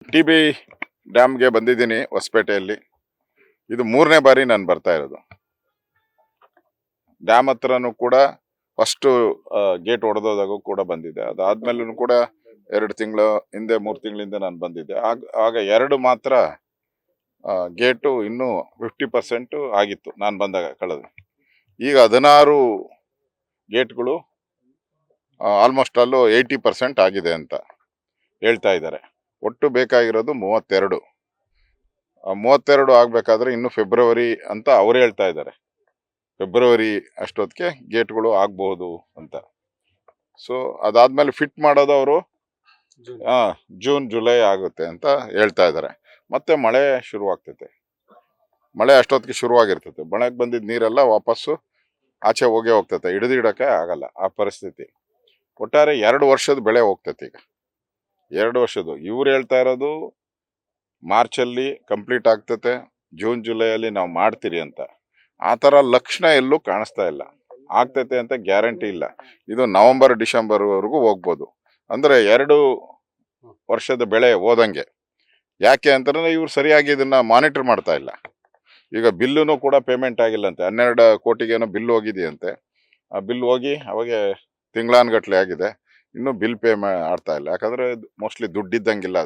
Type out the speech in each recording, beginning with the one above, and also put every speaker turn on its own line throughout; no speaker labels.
TB ಡ್ಯಾಮ್ಗೆ ಬಂದಿದ್ದೀನಿ ಹೊಸಪೇಟೆಯಲ್ಲಿ. ಇದು 3ನೇ ಬಾರಿ ನಾನು ಬರ್ತಾ ಇರೋದು. ಡ್ಯಾಮ್ ಹತ್ರನೂ ಕೂಡ ಫಸ್ಟ್ ಗೇಟ್ ಹೊಡೆದೋದಾಗೂ ಕೂಡ ಬಂದಿದ್ದೆ. ಅದಾದ್ಮೇಲೂ ಕೂಡ 2 ತಿಂಗಳು ಹಿಂದೆ 3 ತಿಂಗಳಿಂದ ನಾನು ಬಂದಿದ್ದೆ. ಆಗ 2 ಮಾತ್ರ ಗೇಟು ಇನ್ನೂ 50% ಆಗಿತ್ತು ನಾನು ಬಂದಾಗ ಕಳೆದು. ಈಗ 16 ಗೇಟ್ಗಳು ಆಲ್ಮೋಸ್ಟ್ ಅಲ್ಲೂ 80% ಆಗಿದೆ ಅಂತ ಹೇಳ್ತಾ ಇದ್ದಾರೆ. ಒಟ್ಟು ಬೇಕಾಗಿರೋದು 32. 32 ಆಗ್ಬೇಕಾದ್ರೆ ಇನ್ನು ಫೆಬ್ರವರಿ ಅಂತ ಅವ್ರು ಹೇಳ್ತಾ ಇದ್ದಾರೆ. ಫೆಬ್ರವರಿ ಅಷ್ಟೊತ್ತಿಗೆ ಗೇಟ್ಗಳು ಆಗ್ಬಹುದು ಅಂತ. ಸೊ ಅದಾದ್ಮೇಲೆ ಫಿಟ್ ಮಾಡೋದು ಅವರು ಜೂನ್ ಜುಲೈ ಆಗುತ್ತೆ ಅಂತ ಹೇಳ್ತಾ ಇದ್ದಾರೆ. ಮತ್ತೆ ಮಳೆ ಶುರುವಾಗ್ತೈತೆ. ಮಳೆ ಅಷ್ಟೊತ್ತಿಗೆ ಶುರುವಾಗಿರ್ತೈತೆ. ಮಳೆಗೆ ಬಂದಿದ್ದ ನೀರೆಲ್ಲ ವಾಪಸ್ಸು ಆಚೆ ಹೋಗ್ತೈತೆ. ಹಿಡಿದಿಡಕ್ಕೆ ಆಗಲ್ಲ ಆ ಪರಿಸ್ಥಿತಿ. ಒಟ್ಟಾರೆ 2 ವರ್ಷದ ಬೆಳೆ ಹೋಗ್ತೈತೆ. ಈಗ 2 ವರ್ಷದ್ದು. ಇವ್ರು ಹೇಳ್ತಾ ಇರೋದು ಮಾರ್ಚಲ್ಲಿ ಕಂಪ್ಲೀಟ್ ಆಗ್ತೈತೆ, ಜೂನ್ ಜುಲೈಯಲ್ಲಿ ನಾವು ಮಾಡ್ತೀರಿ ಅಂತ. ಆ ಥರ ಲಕ್ಷಣ ಎಲ್ಲೂ ಕಾಣಿಸ್ತಾ ಇಲ್ಲ. ಆಗ್ತೈತೆ ಅಂತ ಗ್ಯಾರಂಟಿ ಇಲ್ಲ. ಇದು ನವೆಂಬರ್ ಡಿಸೆಂಬರ್ವರೆಗೂ ಹೋಗ್ಬೋದು. ಅಂದರೆ 2 ವರ್ಷದ ಬೆಳೆ ಹೋದಂಗೆ. ಯಾಕೆ ಅಂತಂದ್ರೆ ಇವ್ರು ಸರಿಯಾಗಿ ಇದನ್ನ ಮಾನಿಟರ್ ಮಾಡ್ತಾ ಇಲ್ಲ. ಈಗ ಬಿಲ್ಲುನು ಕೂಡ ಪೇಮೆಂಟ್ ಆಗಿಲ್ಲಂತೆ. 12 ಕೋಟಿಗೇನೋ ಬಿಲ್ ಹೋಗಿದೆಯಂತೆ. ಆ ಬಿಲ್ ಹೋಗಿ ಅವಾಗ ತಿಂಗಳಾನ್ಗಟ್ಲೆ ಆಗಿದೆ. ಇನ್ನೂ ಬಿಲ್ ಪೇ ಆಗ್ತಾ ಇಲ್ಲ. ಯಾಕಂದ್ರೆ ಮೋಸ್ಟ್ಲಿ ದುಡ್ಡಿದ್ದಂಗಿಲ್ಲ,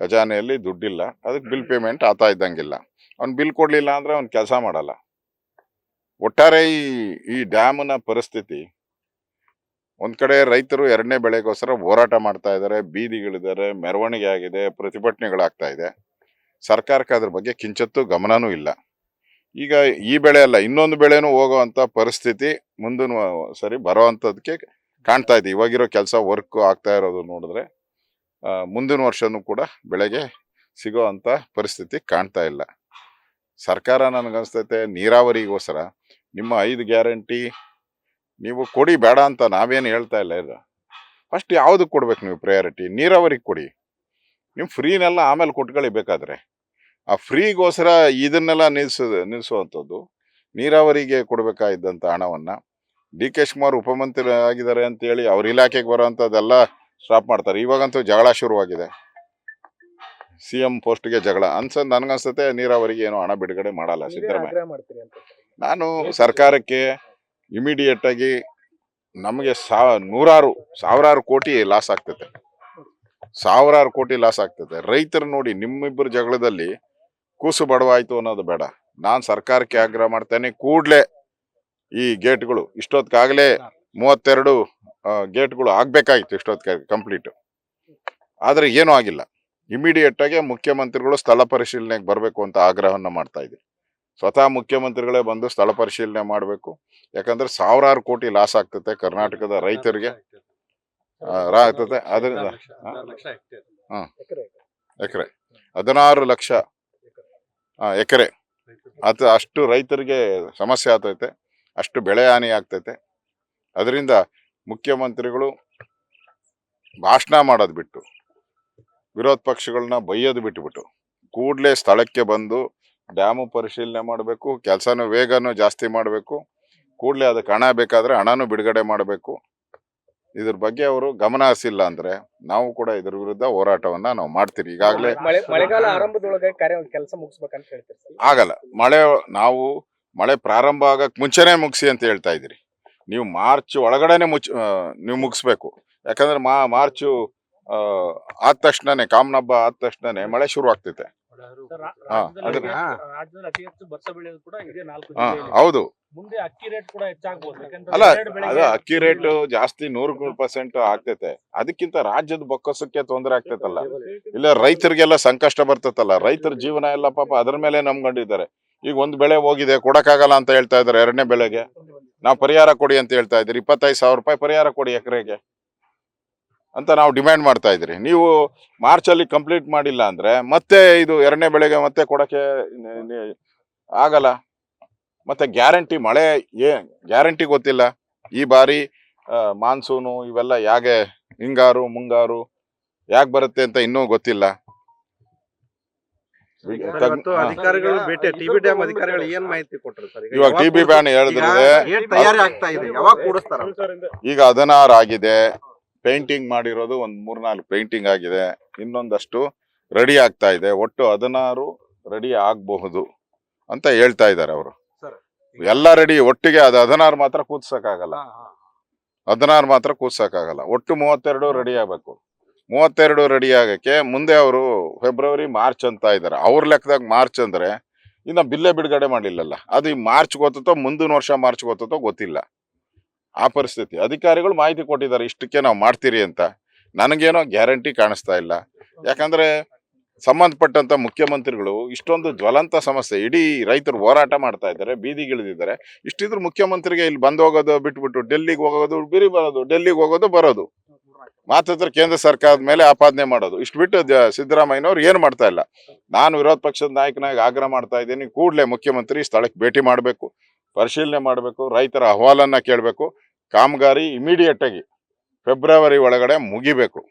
ಖಜಾನೆಯಲ್ಲಿ ದುಡ್ಡಿಲ್ಲ, ಅದಕ್ಕೆ ಬಿಲ್ ಪೇಮೆಂಟ್ ಆಗ್ತಾ ಇದ್ದಂಗಿಲ್ಲ. ಅವ್ನು ಬಿಲ್ ಕೊಡ್ಲಿಲ್ಲ ಅಂದ್ರೆ ಅವ್ನು ಕೆಲಸ ಮಾಡಲ್ಲ. ಒಟ್ಟಾರೆ ಈ ಡ್ಯಾಮ್ನ ಪರಿಸ್ಥಿತಿ, ಒಂದ್ ಕಡೆ ರೈತರು 2ನೇ ಬೆಳೆಗೋಸ್ಕರ ಹೋರಾಟ ಮಾಡ್ತಾ ಇದ್ದಾರೆ, ಬೀದಿಗಳಿದ್ದಾರೆ, ಮೆರವಣಿಗೆ ಆಗಿದೆ, ಪ್ರತಿಭಟನೆಗಳಾಗ್ತಾ ಇದೆ. ಸರ್ಕಾರಕ್ಕೆ ಅದ್ರ ಬಗ್ಗೆ ಕಿಂಚತ್ತೂ ಗಮನನೂ ಇಲ್ಲ. ಈಗ ಈ ಬೆಳೆ ಅಲ್ಲ, ಇನ್ನೊಂದು ಬೆಳೆನೂ ಹೋಗುವಂತ ಪರಿಸ್ಥಿತಿ ಮುಂದಿನ ಸರಿ ಬರೋವಂಥದಕ್ಕೆ ಕಾಣ್ತಾ ಇದೆ. ಇವಾಗಿರೋ ಕೆಲಸ ವರ್ಕ್ ಆಗ್ತಾ ಇರೋದು ನೋಡಿದ್ರೆ ಮುಂದಿನ ವರ್ಷನೂ ಕೂಡ ಬೆಳೆಗೆ ಸಿಗೋ ಅಂತ ಪರಿಸ್ಥಿತಿ ಕಾಣ್ತಾ ಇಲ್ಲ. ಸರ್ಕಾರ ನನಗನ್ಸ್ತೈತೆ ನೀರಾವರಿಗೋಸ್ಕರ ನಿಮ್ಮ 5 ಗ್ಯಾರಂಟಿ ನೀವು ಕೊಡಿ, ಬೇಡ ಅಂತ ನಾವೇನು ಹೇಳ್ತಾ ಇಲ್ಲ. ಇದು ಫಸ್ಟ್ ಯಾವ್ದಕ್ಕೆ ಕೊಡ್ಬೇಕು ನೀವು ಪ್ರಯಾರಿಟಿ? ನೀರಾವರಿಗೆ ಕೊಡಿ. ನೀವು ಫ್ರೀನೆಲ್ಲ ಆಮೇಲೆ ಕೊಟ್ಕೊಳ್ಳಿ ಬೇಕಾದ್ರೆ. ಆ ಫ್ರೀಗೋಸ್ಕರ ಇದನ್ನೆಲ್ಲ ನಿಲ್ಲಿಸುವಂಥದ್ದು. ನೀರಾವರಿಗೆ ಕೊಡ್ಬೇಕಾಗಿದ್ದಂಥ ಹಣವನ್ನ DK ಶಿವಕುಮಾರ್ ಉಪಮಂತ್ರಿ ಆಗಿದ್ದಾರೆ ಅಂತ ಹೇಳಿ ಅವ್ರ ಇಲಾಖೆಗೆ ಬರೋವಂಥದ್ದೆಲ್ಲ ಸ್ಟಾಪ್ ಮಾಡ್ತಾರೆ. ಇವಾಗಂತೂ ಜಗಳ ಶುರುವಾಗಿದೆ. CM ಪೋಸ್ಟ್ಗೆ ಜಗಳ ನನಗನ್ಸುತ್ತೆ ನೀರಾವರಿಗೆ ಏನೋ ಹಣ ಬಿಡುಗಡೆ ಮಾಡಲ್ಲ ಸಿದ್ದರಾಮಯ್ಯ. ನಾನು ಸರ್ಕಾರಕ್ಕೆ ಇಮಿಡಿಯೇಟ್ ಆಗಿ ನಮಗೆ ಸಾವಿರಾರು ಕೋಟಿ ಲಾಸ್ ಆಗ್ತೈತೆ. ಸಾವಿರಾರು ಕೋಟಿ ಲಾಸ್ ಆಗ್ತೈತೆ. ರೈತರು ನೋಡಿ, ನಿಮ್ಮಿಬ್ಬರು ಜಗಳದಲ್ಲಿ ಕೂಸು ಬಡವಾಯ್ತು ಅನ್ನೋದು ಬೇಡ. ನಾನು ಸರ್ಕಾರಕ್ಕೆ ಆಗ್ರಹ ಮಾಡ್ತೇನೆ, ಕೂಡ್ಲೆ ಈ ಗೇಟ್ಗಳು ಇಷ್ಟೊತ್ತಿಗಾಗಲೇ 32 ಗೇಟ್ಗಳು ಆಗ್ಬೇಕಾಗಿತ್ತು ಇಷ್ಟೊತ್ತಿಗೆ ಕಂಪ್ಲೀಟ್. ಆದ್ರೆ ಏನೂ ಆಗಿಲ್ಲ. ಇಮಿಡಿಯೇಟ್ ಆಗಿ ಮುಖ್ಯಮಂತ್ರಿಗಳು ಸ್ಥಳ ಪರಿಶೀಲನೆಗೆ ಬರಬೇಕು ಅಂತ ಆಗ್ರಹವನ್ನ ಮಾಡ್ತಾ ಇದ್ದೀವಿ. ಸ್ವತಃ ಮುಖ್ಯಮಂತ್ರಿಗಳೇ ಬಂದು ಸ್ಥಳ ಪರಿಶೀಲನೆ ಮಾಡಬೇಕು. ಯಾಕಂದ್ರೆ ಸಾವಿರಾರು ಕೋಟಿ ಲಾಸ್ ಆಗ್ತದೆ ಕರ್ನಾಟಕದ ರೈತರಿಗೆ. ಆಗ್ತದೆ. ಅದರಿಂದ ಎಕರೆ 16 ಲಕ್ಷ ಎಕರೆ ಅಷ್ಟು ರೈತರಿಗೆ ಸಮಸ್ಯೆ ಆಗ್ತೈತೆ. ಅಷ್ಟು ಬೆಳೆ ಹಾನಿ ಆಗ್ತೈತೆ. ಅದರಿಂದ ಮುಖ್ಯಮಂತ್ರಿಗಳು ಭಾಷಣ ಮಾಡೋದು ಬಿಟ್ಟು, ವಿರೋಧ ಪಕ್ಷಗಳನ್ನ ಬೈಯೋದು ಬಿಟ್ಟುಬಿಟ್ಟು ಕೂಡಲೇ ಸ್ಥಳಕ್ಕೆ ಬಂದು ಡ್ಯಾಮು ಪರಿಶೀಲನೆ ಮಾಡಬೇಕು. ಕೆಲಸನೂ ವೇಗನೂ ಜಾಸ್ತಿ ಮಾಡಬೇಕು. ಕೂಡಲೇ ಅದಕ್ಕೆ ಹಣ ಬೇಕಾದ್ರೆ ಹಣನೂ ಬಿಡುಗಡೆ ಮಾಡಬೇಕು. ಇದ್ರ ಬಗ್ಗೆ ಅವರು ಗಮನ ಹರಿಸಿಲ್ಲ ಅಂದ್ರೆ ನಾವು ಕೂಡ ಇದ್ರ ವಿರುದ್ಧ ಹೋರಾಟವನ್ನ ನಾವು ಮಾಡ್ತೀವಿ. ಈಗಾಗಲೇ
ಮಳೆಗಾಲ ಆರಂಭದೊಳಗೆ ಕೆಲಸ ಮುಗಿಸ್ಬೇಕಂತ ಹೇಳ್ತೀರಿ.
ಆಗಲ್ಲ. ಮಳೆ ಪ್ರಾರಂಭ ಆಗಕ್ ಮುಂಚೆನೆ ಮುಗಿಸಿ ಅಂತ ಹೇಳ್ತಾ ಇದ್ದೀರಿ. ನೀವು ಮಾರ್ಚ್ ಒಳಗಡೆನೆ ನೀವು ಮುಗಿಸ್ಬೇಕು. ಯಾಕಂದ್ರೆ ಮಾರ್ಚು ಆದ ತಕ್ಷಣನೇ, ಕಾಮನ ಹಬ್ಬ ಆದ ತಕ್ಷಣನೇ ಮಳೆ ಶುರು ಆಗ್ತೈತೆ. ಹೌದು.
ಮುಂದೆ ಅಕ್ಕಿ ರೇಟ್ ಕೂಡ ಹೆಚ್ಚಾಗಬಹುದು.
ಅಲ್ಲ, ಅದು ಅಕ್ಕಿ ರೇಟ್ ಜಾಸ್ತಿ 100% ಆಗ್ತೈತೆ. ಅದಕ್ಕಿಂತ ರಾಜ್ಯದ ಬೊಕ್ಕಸಕ್ಕೆ ತೊಂದರೆ ಆಗ್ತೈತಲ್ಲ. ಇಲ್ಲ ರೈತರಿಗೆಲ್ಲ ಸಂಕಷ್ಟ ಬರ್ತೈತಲ್ಲ. ರೈತರ ಜೀವನ ಎಲ್ಲ ಪಾಪ ಅದ್ರ ಮೇಲೆ ನಂಬ್ಕೊಂಡಿದ್ದಾರೆ. ಈಗ ಒಂದು ಬೆಳೆ ಹೋಗಿದೆ, ಕೊಡಕ್ಕಾಗಲ್ಲ ಅಂತ ಹೇಳ್ತಾ ಇದಾರೆ. 2ನೇ ಬೆಳೆಗೆ ನಾವು ಪರಿಹಾರ ಕೊಡಿ ಅಂತ ಹೇಳ್ತಾ ಇದ್ದೀರಿ. 25,000 ರೂಪಾಯಿ ಪರಿಹಾರ ಕೊಡಿ ಎಕರೆಗೆ ಅಂತ ನಾವು ಡಿಮ್ಯಾಂಡ್ ಮಾಡ್ತಾ ಇದ್ರಿ. ನೀವು ಮಾರ್ಚ್ ಅಲ್ಲಿ ಕಂಪ್ಲೀಟ್ ಮಾಡಿಲ್ಲ ಅಂದ್ರೆ ಮತ್ತೆ ಇದು 2ನೇ ಬೆಳೆಗೆ ಮತ್ತೆ ಕೊಡಕ್ಕೆ ಆಗಲ್ಲ. ಮತ್ತೆ ಗ್ಯಾರಂಟಿ ಮಳೆ ಗ್ಯಾರಂಟಿ ಗೊತ್ತಿಲ್ಲ. ಈ ಬಾರಿ ಮಾನ್ಸೂನು ಇವೆಲ್ಲ ಯಾಕೆ ಹಿಂಗಾರು ಮುಂಗಾರು ಯಾಕೆ ಬರುತ್ತೆ ಅಂತ ಇನ್ನೂ ಗೊತ್ತಿಲ್ಲ.
ಅಧಿಕಾರಿಗಳು ಭೇಟಿ TB ಡ್ಯಾಮ್ ಅಧಿಕಾರಿಗಳು ಏನ್ ಮಾಹಿತಿ ಕೊಟ್ಟರು ಸರ್?
ಇವಾಗ TB ಬ್ಯಾನ್ ಹೇಳಿದ್ರೆ
ತಯಾರಿ ಆಗ್ತಾ ಇದೆ, ಯಾವಾಗ ಕೂಡಿಸ್ತಾರ?
ಈಗ 16 ಆಗಿದೆ. ಪೇಂಟಿಂಗ್ ಮಾಡಿರೋದು ಒಂದು 3-4 ಪೇಂಟಿಂಗ್ ಆಗಿದೆ. ಇನ್ನೊಂದಷ್ಟು ರೆಡಿ ಆಗ್ತಾ ಇದೆ. ಒಟ್ಟು 16 ರೆಡಿ ಆಗಬಹುದು ಅಂತ ಹೇಳ್ತಾ ಇದ್ದಾರೆ ಅವರು.
ಸರ್
ಎಲ್ಲ ರೆಡಿ ಒಟ್ಟಿಗೆ ಅದು 16 ಮಾತ್ರ ಕೂತ್ಸಕ್ಕಾಗಲ್ಲ. 16 ಮಾತ್ರ ಕೂತ್ಸಕ್ಕಾಗಲ್ಲ. ಒಟ್ಟು 32 ರೆಡಿ ಆಗ್ಬೇಕು. 32 ರೆಡಿ ಆಗಕ್ಕೆ ಮುಂದೆ ಅವರು ಫೆಬ್ರವರಿ ಮಾರ್ಚ್ ಅಂತ ಇದ್ದಾರೆ. ಅವ್ರ ಲೆಕ್ಕದಾಗ ಮಾರ್ಚ್ ಅಂದ್ರೆ ಇನ್ನ ಬಿಲ್ಲೆ ಬಿಡುಗಡೆ ಮಾಡಿಲ್ಲಲ್ಲ. ಅದು ಈ ಮಾರ್ಚ್ ಗೊತ್ತೋ ಮುಂದಿನ ವರ್ಷ ಮಾರ್ಚ್ ಗೊತ್ತೋ ಗೊತ್ತಿಲ್ಲ. ಆ ಪರಿಸ್ಥಿತಿ. ಅಧಿಕಾರಿಗಳು ಮಾಹಿತಿ ಕೊಟ್ಟಿದ್ದಾರೆ ಇಷ್ಟಕ್ಕೆ ನಾವು ಮಾಡ್ತೀರಿ ಅಂತ. ನನಗೇನೋ ಗ್ಯಾರಂಟಿ ಕಾಣಿಸ್ತಾ ಇಲ್ಲ. ಯಾಕಂದ್ರೆ ಸಂಬಂಧಪಟ್ಟಂತ ಮುಖ್ಯಮಂತ್ರಿಗಳು ಇಷ್ಟೊಂದು ಜ್ವಲಂತ ಸಮಸ್ಯೆ, ಇಡೀ ರೈತರು ಹೋರಾಟ ಮಾಡ್ತಾ ಇದ್ದಾರೆ, ಬೀದಿಗಿಳಿದಿದ್ದಾರೆ. ಇಷ್ಟಿದ್ರು ಮುಖ್ಯಮಂತ್ರಿಗೆ ಇಲ್ಲಿ ಬಂದು ಹೋಗೋದು ಬಿಟ್ಬಿಟ್ಟು ಡೆಲ್ಲಿಗೆ ಹೋಗೋದು, ಬಿರಿ ಬರೋದು, ಡೆಲ್ಲಿಗೆ ಹೋಗೋದು ಬರೋದು, ಮಾತ್ರ ಕೇಂದ್ರ ಸರ್ಕಾರದ ಮೇಲೆ ಆಪಾದನೆ ಮಾಡೋದು, ಇಷ್ಟು ಬಿಟ್ಟು ಸಿದ್ದರಾಮಯ್ಯನವ್ರು ಏನು ಮಾಡ್ತಾ ಇಲ್ಲ. ನಾನು ವಿರೋಧ ಪಕ್ಷದ ನಾಯಕನಾಗಿ ಆಗ್ರಹ ಮಾಡ್ತಾ ಇದ್ದೀನಿ, ಕೂಡಲೇ ಮುಖ್ಯಮಂತ್ರಿ ಸ್ಥಳಕ್ಕೆ ಭೇಟಿ ಮಾಡಬೇಕು, ಪರಿಶೀಲನೆ ಮಾಡಬೇಕು, ರೈತರ ಅಹವಾಲನ್ನ ಕೇಳಬೇಕು, ಕಾಮಗಾರಿ ಇಮಿಡಿಯೇಟ್ ಆಗಿ ಫೆಬ್ರವರಿ ಒಳಗಡೆ ಮುಗಿಬೇಕು.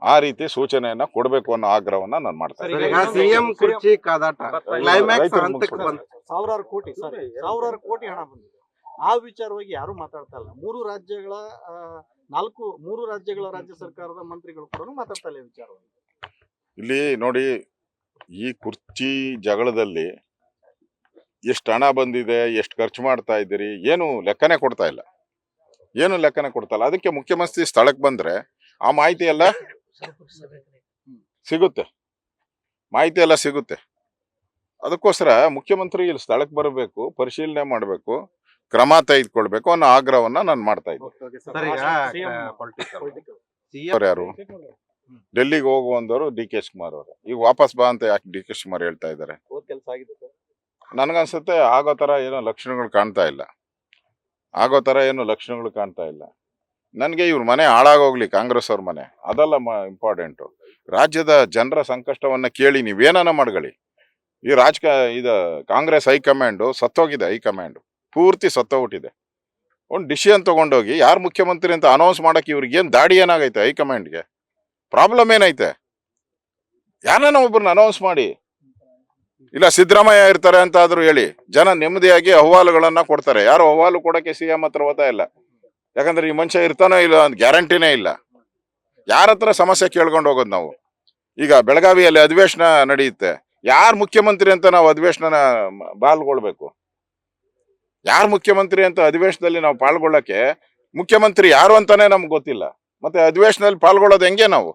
ಆ ರೀತಿ ಸೂಚನೆಯನ್ನ ಕೊಡಬೇಕು ಅನ್ನೋ ಆಗ್ರಹವನ್ನ ನಾನು ಮಾಡ್ತಾ
ಸರ್,
ಇದ್ದೀನಿ.
ಈಗ ಸಿಎಂ ಕುರ್ಚಿ ಕಾದಾಟ ಕ್ಲೈಮ್ಯಾಕ್ಸ್
ರೈತರು
ಹಂತಕ್ಕೆ
ಮುಗಿಸ್ಬಿಡಿ.
ಬಂತು.
ಸಾವಿರಾರು ಕೋಟಿ ಹಣ ಬಂದಿದೆ. ಆ ವಿಚಾರವಾಗಿ ಯಾರು ಮಾತಾಡ್ತಾ ಇಲ್ಲ. ಮೂರು ರಾಜ್ಯಗಳ ರಾಜ್ಯ ಸರ್ಕಾರದ ಮಂತ್ರಿಗಳು ಕೂಡ ಮಾತಾಡ್ತಾ ಇಲ್ಲ ಈ ವಿಚಾರವಾಗಿ.
ಇಲ್ಲಿ ನೋಡಿ, ಈ ಕುರ್ಚಿ ಜಗಳದಲ್ಲಿ ಎಷ್ಟು ಹಣ ಬಂದಿದೆ, ಎಷ್ಟು ಖರ್ಚು ಮಾಡ್ತಾ ಇದ್ದೀರಿ, ಏನು ಲೆಕ್ಕನೇ ಕೊಡ್ತಾ ಇಲ್ಲ. ಅದಕ್ಕೆ ಮುಖ್ಯಮಂತ್ರಿ ಸ್ಥಳಕ್ಕೆ ಬಂದ್ರೆ ಆ ಮಾಹಿತಿ ಎಲ್ಲ ಸಿಗುತ್ತೆ. ಅದಕ್ಕೋಸ್ಕರ ಮುಖ್ಯಮಂತ್ರಿ ಇಲ್ಲಿ ಸ್ಥಳಕ್ಕೆ ಬರಬೇಕು, ಪರಿಶೀಲನೆ ಮಾಡಬೇಕು, ಕ್ರಮ ತೆಗೆದುಕೊಳ್ಬೇಕು ಅನ್ನೋ ಆಗ್ರಹವನ್ನ ನಾನು ಮಾಡ್ತಾ ಇದ್ದೀನಿ.
ಸರ್, ಈಗ
ಅವ್ರು ಯಾರು ಡೆಲ್ಲಿಗೆ ಹೋಗುವಂದವರು ಡಿ ಕೆ ಶಿವಕುಮಾರ್ ಅವರು. ಈಗ ವಾಪಸ್ ಬಾ ಅಂತ ಯಾಕೆ ಡಿ ಕೆ ಶಿವಕುಮಾರ್ ಹೇಳ್ತಾ ಇದ್ದಾರೆ?
ಕೆಲಸ ಆಗಿದೆ ಸರ್.
ನನಗನ್ಸುತ್ತೆ ಆಗೋ ತರ ಏನೋ ಲಕ್ಷಣಗಳು ಕಾಣ್ತಾ ಇಲ್ಲ. ನನಗೆ ಇವ್ರ ಮನೆ ಹಾಳಾಗೋಗ್ಲಿ, ಕಾಂಗ್ರೆಸ್ ಅವ್ರ ಮನೆ, ಅದಲ್ಲ ಇಂಪಾರ್ಟೆಂಟು. ರಾಜ್ಯದ ಜನರ ಸಂಕಷ್ಟವನ್ನ ಕೇಳಿ ನೀವೇನ ಮಾಡ್ಕೊಳ್ಳಿ. ಈ ಕಾಂಗ್ರೆಸ್ ಹೈಕಮಾಂಡು ಸತ್ತೋಗಿದೆ. ಹೈಕಮಾಂಡ್ ಪೂರ್ತಿ ಸತ್ತೋಗ್ಬಿಟ್ಟಿದೆ. ಒಂದು ಡಿಸಿಷನ್ ತಗೊಂಡೋಗಿ ಯಾರು ಮುಖ್ಯಮಂತ್ರಿ ಅಂತ ಅನೌನ್ಸ್ ಮಾಡಕ್ಕೆ ಇವ್ರಿಗೆ ಏನ್ ದಾಡಿ ಏನಾಗೈತೆ? ಹೈಕಮಾಂಡ್ಗೆ ಪ್ರಾಬ್ಲಮ್ ಏನೈತೆ? ಯಾರನ್ನ ಒಬ್ಬರನ್ನ ಅನೌನ್ಸ್ ಮಾಡಿ, ಇಲ್ಲ ಸಿದ್ದರಾಮಯ್ಯ ಇರ್ತಾರೆ ಅಂತ ಆದ್ರೂ ಹೇಳಿ, ಜನ ನೆಮ್ಮದಿಯಾಗಿ ಅಹವಾಲುಗಳನ್ನ ಕೊಡ್ತಾರೆ. ಯಾರು ಅಹವಾಲು ಕೊಡಕ್ಕೆ ಸಿಎಂ ಹತ್ರ ಓದ್ತಾ ಇಲ್ಲ. ಯಾಕಂದ್ರೆ ಈ ಮನುಷ್ಯ ಇರ್ತಾನೋ ಇಲ್ಲ ಅಂತ ಗ್ಯಾರಂಟಿನೇ ಇಲ್ಲ. ಯಾರ ಹತ್ರ ಸಮಸ್ಯೆ ಕೇಳ್ಕೊಂಡು ಹೋಗೋದು ನಾವು? ಈಗ ಬೆಳಗಾವಿಯಲ್ಲಿ ಅಧಿವೇಶನ ನಡೆಯುತ್ತೆ, ಯಾರು ಮುಖ್ಯಮಂತ್ರಿ ಅಂತ ನಾವು ಅಧಿವೇಶನ ಪಾಲ್ಗೊಳ್ಬೇಕು? ಯಾರು ಮುಖ್ಯಮಂತ್ರಿ ಅಂತ ಅಧಿವೇಶನದಲ್ಲಿ ನಾವು ಪಾಲ್ಗೊಳ್ಳಕ್ಕೆ ಮುಖ್ಯಮಂತ್ರಿ ಯಾರು ಅಂತಾನೆ ನಮ್ಗೆ ಗೊತ್ತಿಲ್ಲ. ಮತ್ತೆ ಅಧಿವೇಶನದಲ್ಲಿ ಪಾಲ್ಗೊಳ್ಳೋದು ಹೆಂಗೆ ನಾವು?